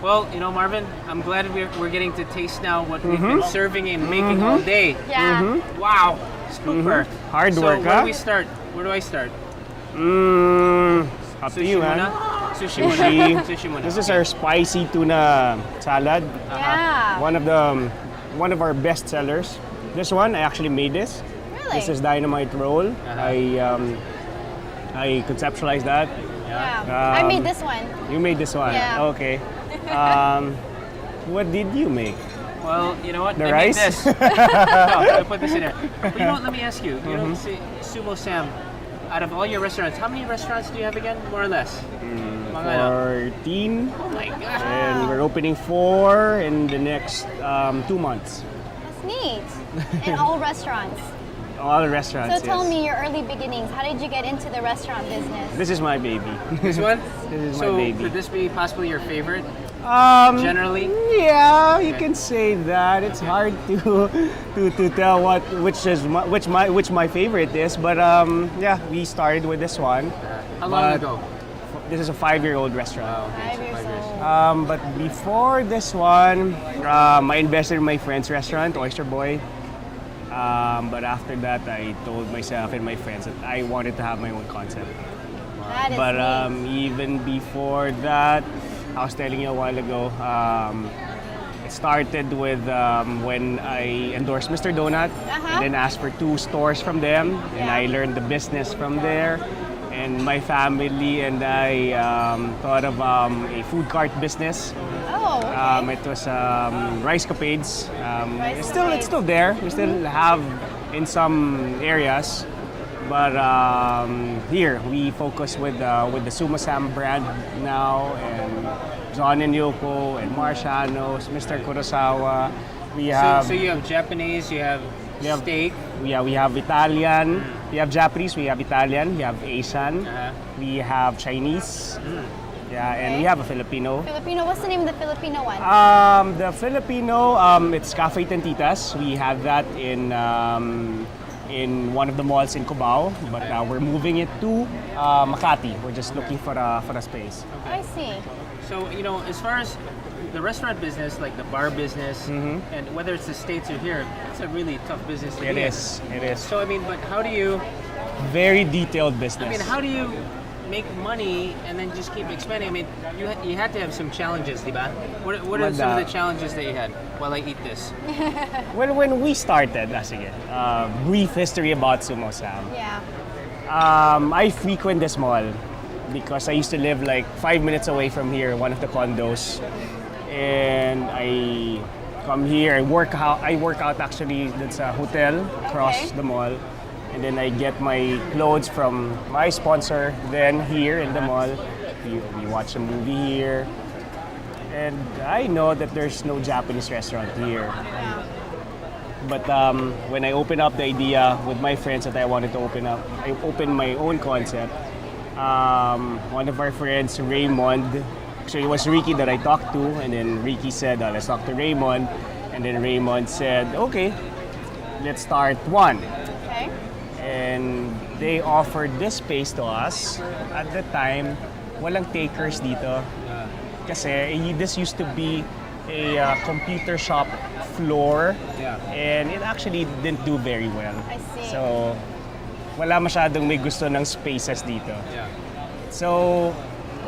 Well, Marvin, I'm glad we're getting to taste now what we've been serving and making all day. Yeah. Wow, super. Hard So work, where huh? do we start? Where do I start? Up to you, Sushi man. muna? Sushi Sushi. muna. Sushi muna. This is our spicy tuna salad. Yeah. One of our best sellers. This one, I actually made this. Really? This is dynamite roll. I conceptualized that. Yeah. I made this one. You made this one. Yeah. Okay. What did you make? Well, you know what? The I rice? made this. No, I put this in there. But you know what? Let me ask you. Sumo Sam, out of all your restaurants, how many restaurants do you have again, more or less? Mga ano? 14. Oh my gosh. And we're opening 4 in the next 2 months. That's neat. In all restaurants. All restaurants. So tell yes. me your early beginnings. How did you get into the restaurant business? This is my baby. This one? This is So my baby. could this be possibly your favorite? Generally? Yeah, you Okay. can say that. It's hard to tell which my favorite is, but yeah, we started with this one. How long But ago? This is a 5-year-old restaurant. Okay, 5 years so old. But before this one, I invested in my friend's restaurant, Oyster Boy. But after that, I told myself and my friends that I wanted to have my own concept. That is But neat. even before that, I was telling you a while ago, it started with when I endorsed Mr. Donut and then asked for 2 stores from them, and Yeah. I learned the business from there. And my family and I thought of a food cart business. Oh, okay. It was Rice Capades. Rice It's still there. We still have in some areas, but here we focus with the Sumo Sam brand now, and John and Yoko and Marciano's, Mr. Kurosawa. We have so you have Japanese, you have steak. we have Italian. We have Japanese. We have Italian. We have Asian. We have Chinese. Yeah, and we have a Filipino. Filipino, what's the name of the Filipino one? The Filipino, it's Cafe Tantitas. We have that in one of the malls in Cubao, but we're moving it to Makati. We're just looking for a space. I see. So, as far as the restaurant business, like the bar business, and whether it's the States or here, it's a really tough business to It be in. is. It is. So, but how do you, Very detailed business. how do you make money and then just keep expanding? You had to have some challenges, diba? What are some of the challenges that you had while I eat this? Well, when we started, brief history about Sumo Sam. Yeah. I frequent this mall because I used to live like 5 minutes away from here, one of the condos. And I come here, I work out actually, that's a hotel across the mall. And then I get my clothes from my sponsor, then here in the mall. We watch a movie here. And I know that there's no Japanese restaurant here. Yeah. But when I opened up the idea with my friends that I wanted to I opened my own concept. One of our friends, Raymond, actually it was Ricky that I talked to, and then Ricky said, let's talk to Raymond. And then Raymond said, okay, let's start one. Okay. And they offered this space to us. At the time, walang takers dito. Kasi this used to be a computer shop floor. Yeah. And it actually didn't do very well. I see. So, wala masyadong may gusto ng spaces dito. Yeah. So,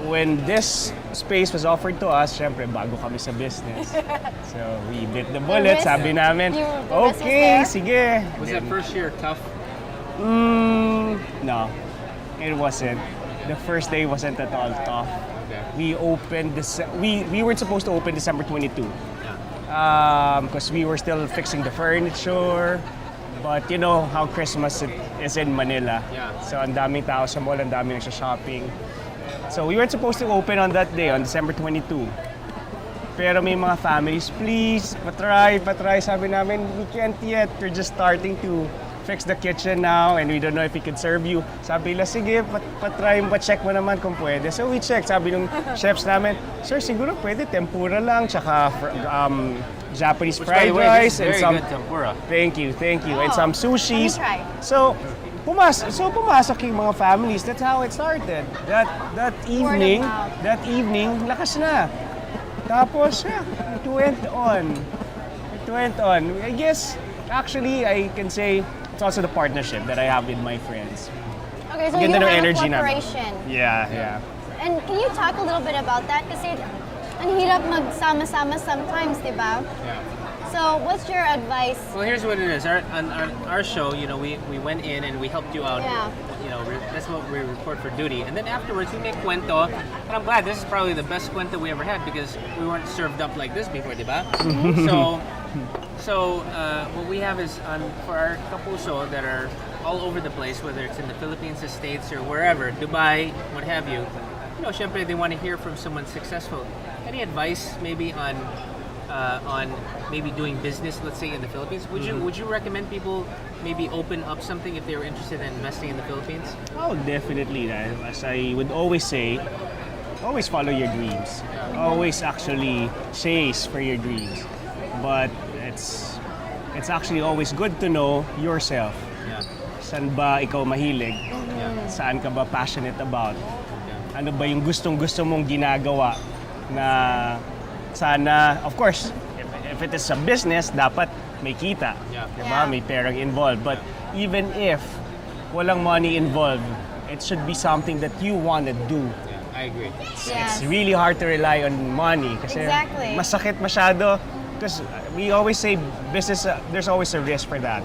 when this space was offered to us, syempre, bago kami sa business. So, we bit the bullet. risk- Sabi namin, the risk was okay, there? sige. Was that first year tough? No, it wasn't. The first day wasn't at all tough. Okay. We opened we weren't supposed to open December 22 Yeah. because we were still fixing the furniture. But you know how Christmas is in Manila. Yeah. So ang daming tao sa mall, ang daming nagsha-shopping. So we weren't supposed to open on that day, on December 22. Pero may mga families, please, patry. Sabi namin, we can't yet. We're just starting to fix the kitchen now and we don't know if we can serve you. Sabi nila, sige, patry, pa-check mo naman kung pwede. So we checked. Sabi ng chefs namin, sir, siguro pwede tempura lang, tsaka Japanese Which, by fried the way, this rice is and very some... good tempura. Thank you. And Oh, some sushis. let me try. So, pumasok yung mga families. That's how it started. That evening, mouth. lakas na. Tapos, yeah, it went on. It went on. I guess, actually, I can say it's also the partnership that I have with my friends. Okay, so Ganda you ng have energy a namin. corporation. Yeah. And can you talk a little bit about that? Kasi ang hirap magsama-sama sometimes, di ba? Yeah. So what's your advice? Well, here's what it is. On our show, you know, we went in and we helped you out. Yeah. You know, that's what we report for duty. And then afterwards, we make cuento. And I'm glad this is probably the best cuento we ever had because we weren't served up like this before, diba? So what we have is for our kapuso that are all over the place, whether it's in the Philippines, the States, or wherever, Dubai, what have you. You know, syempre, they want to hear from someone successful. Any advice maybe on maybe doing business, let's say in the Philippines? Would you recommend people maybe open up something if they were interested in investing in the Philippines? Oh, definitely. As I would always say, always follow your dreams. Always actually chase for your dreams. But it's actually always good to know yourself. Yeah. Saan ba ikaw mahilig? Yeah. Saan ka ba passionate about? Ano ba yung gustong-gusto mong ginagawa na sana, of course, if it is a business, dapat may kita. Yeah. Diba? Yeah. May perang involved. But even if walang money involved, it should be something that you want to do. Yeah, I agree. Yes. It's really hard to rely on money kasi Exactly. masakit masyado. Because we always say business, there's always a risk for that.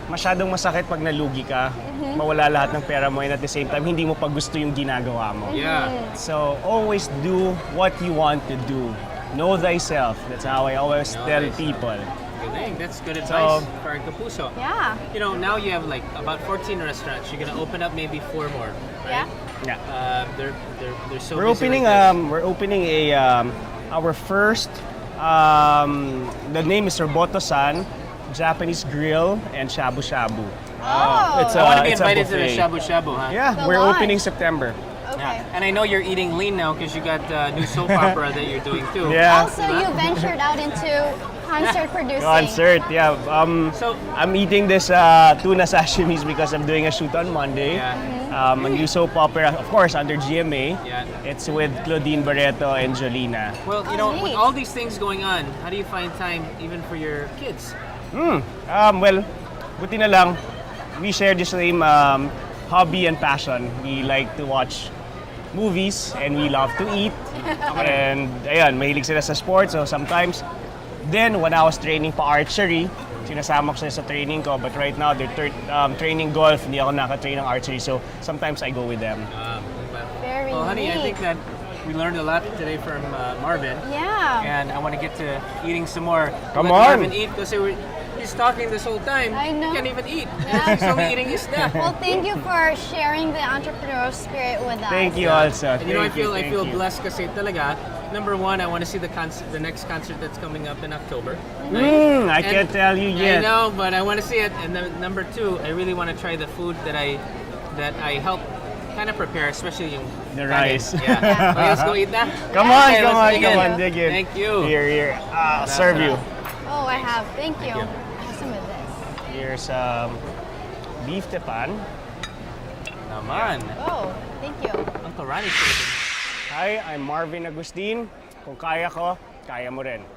Masyadong masakit pag nalugi ka, mawala lahat ng pera mo, and at the same time, hindi mo pa gusto yung ginagawa mo. Yeah. So, always do what you want to do. Know thyself. That's how I always Know tell thyself. people. Good thing. That's good advice So- for our kapuso. Yeah. You know, now you have like about 14 restaurants. You're gonna open up maybe 4 more, right? Yeah. Yeah. They're so We're busy opening like this. we're opening our first the name is Roboto-san, Japanese grill and shabu shabu. Oh. It's I want to be it's a invited to the buffet. shabu shabu, huh? Yeah, The we're launch. opening September. Okay. And I know you're eating lean now because you got a new soap opera that you're doing too. Yeah. Also, you ventured out into concert producing. Concert, yeah. So- I'm eating this tuna sashimis because I'm doing a shoot on Monday. Yeah. Mm-hmm. A new soap opera, of course, under GMA. Yeah. It's with Claudine Barreto and Jolina. Well, you Oh, know, with neat. all these things going on, how do you find time even for your kids? Well, buti na lang, we share the same hobby and passion. We like to watch movies and we love to eat. And ayun, mahilig sila sa sports. So sometimes, then when I was training pa archery, sinasama ko sila sa training ko. But right now, they're training golf. Hindi ako naka-train ng archery. So sometimes I go with them. Very Well, honey, I neat. think that we learned a lot today from Marvin. Yeah. And I want to get to eating some more. Come Let on. Marvin eat because he's talking this whole time. I know. He can't even eat. Yeah. He's only eating his stuff. Well, thank you for sharing the entrepreneurial spirit with us. Thank you also. And you know, I Thank feel you. blessed kasi talaga. Number one, I want to see the next concert that's coming up in October. I can't tell you I yet. know, but I want to see it. And then number two, I really want to try the food that I help kind of prepare, especially yung The kanin. rice. Yeah. Okay, let's go eat that. Come on, Okay, come let's on, dig come in. on, dig in. Thank you. Here. I'll serve you. Oh, I have. Thank you. you. I have some of this. Here's beef tepan. Naman. Oh, thank you. Uncle Ronnie's favorite. Hi, I'm Marvin Agustin. Kung kaya ko, kaya mo rin.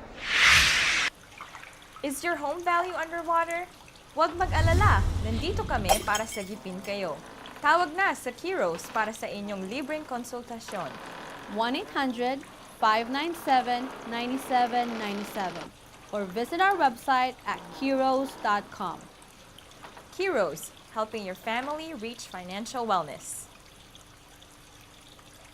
Is your home value underwater? Huwag mag-alala, nandito kami para sagipin kayo. Tawag na sa Kiros para sa inyong libreng konsultasyon. 1-800-597-9797 or visit our website at heroes.com. Kiros, helping your family reach financial wellness.